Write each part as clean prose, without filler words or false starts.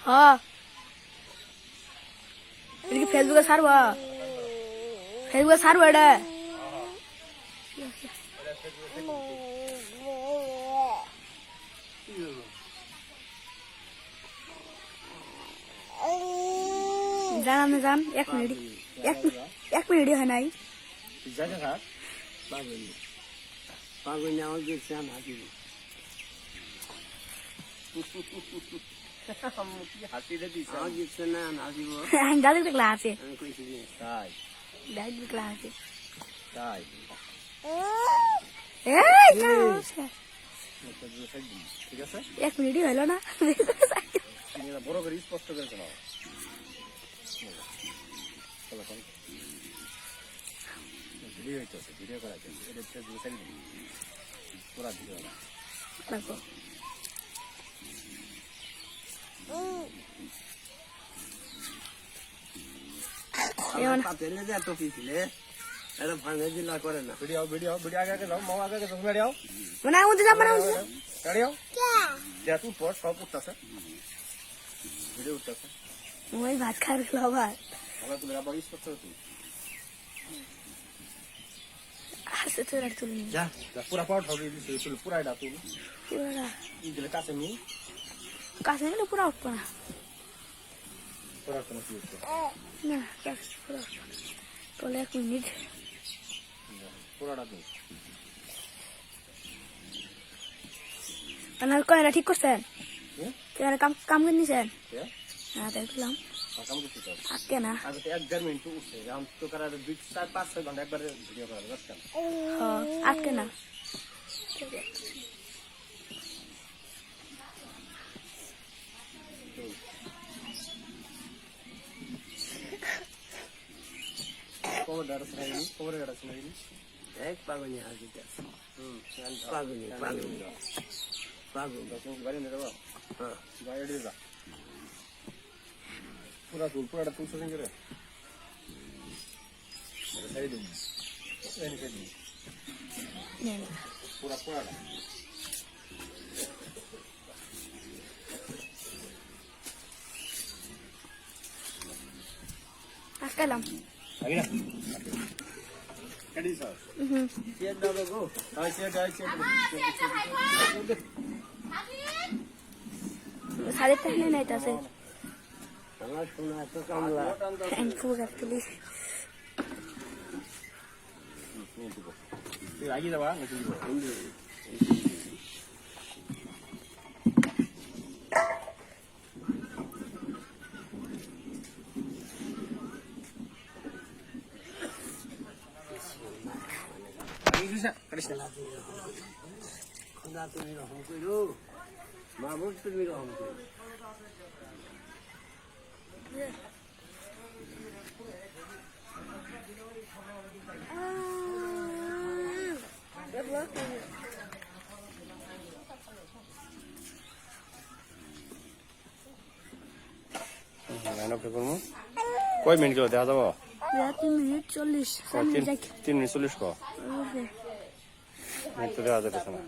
হ্যাঁ এটা ফেসবুকে ছাড়বা এটা জান আপনি যান 1 মিনিট 1 মিনিট হয় নাই দাদু দেখলা আছে দাদু দেখলা আছে ঠিক আছে 1 মিনিট হইল না বড় করে স্পষ্ট করে শোনাও ভিডিও হইতেছে ভিডিও করা যায় এটা ফেসবুকে ছেড়ে দিন পুরা ভিডিও না দেখো ভিডিও আগে যাও মামা আগে যাও ভিডিও মানে আমাদের যাব না ভিডিও যা তুই পড় সব উঠতেছে ভিডিও উঠতেছে ওই ভাত খাওয়ার খাবার আমরা তুমি আবার স্পষ্ট তুই আসে তোরা তুলি যা পুরা পাউডার ঢালি দিছিস তুই পুরা এটা তুই পুরা দিলে কাছে নি কাছে নিলে পুরা উঠবো না পুরা কোন কি হচ্ছে না কাছে পুরা তোলে 1 মিনিট পুরাটা তুই আপনার কোন ঠিক করছেন কেন কাম করে নিছেন কে হ্যাঁ দেখলাম কাম করতে চাও আজকে না আগে তো 1.5 মিনিট উঠছে আমি তো করার 2-4-5 ঘন্টা একবারে ভিডিও করার দরকার আজকে না খবর দাঁড়া শোনাইনি খবর দাঁড়া শোনাইনি এক পাগনি আগে পাগনি তুমি গাড়ি নিয়ে যাবো হ্যাঁ গাড়ি দিয়ে যা পুরাটা তুলছো সঙ্গে রে সাইড দিন পুরাটা আসলাম আগে না কাটি স্যার চেয়ার দাও গো আই চেয়ার সাড়ে তাহলে নাই তাছে আমার শোনা তো কামলা ফুল তুলি তুই আগে যাবা নাকি খোদা তুমি রহম করো মাহবুব তুমি রহম করো কয় মিনিট দেখা যাবো 3 মিনিট 40 3 মিনিট 40 কো মিনিট তো দেওয়া যাচ্ছে না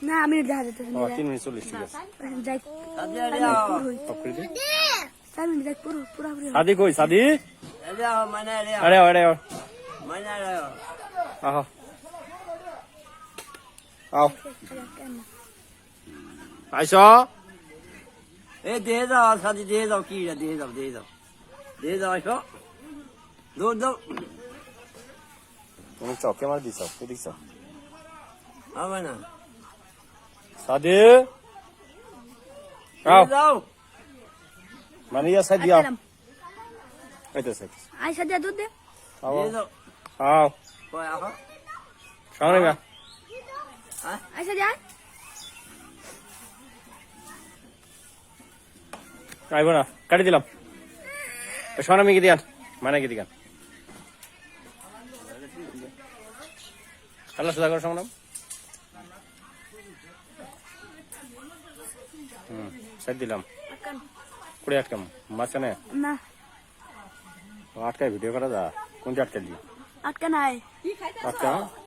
না আমি দেখা যেতে 3 মিনিট 40 ঠিক আছে যাই সব করে দিই 4 মিনিট যাই পুরো সাদি কই সাদি মানে আরে আরে মানে আহো আও আইসো এ দিয়ে দাও সাদি দিয়ে দাও কি দিয়ে দাও আসো দৌড় তুমি চকে মার দিছ কি দিছ হবে না সাদি আও দাও মানে ইয়া সাদি আও এইটা সাদি আইসা দে দুধ দে আও দিয়ে দাও আও কই আহো সামনে গা আইসা দে আইবো না কাটি দিলাম সোনা মিকি দিয়ান মানে কি দিগান আল্লাহ সুদা করো সামনে সাইড দিলাম কুড়ি আটকাম মাঝখানে না আটকায় ভিডিও করা যা কোনটা আটকে দিই আটকা নাই আটকা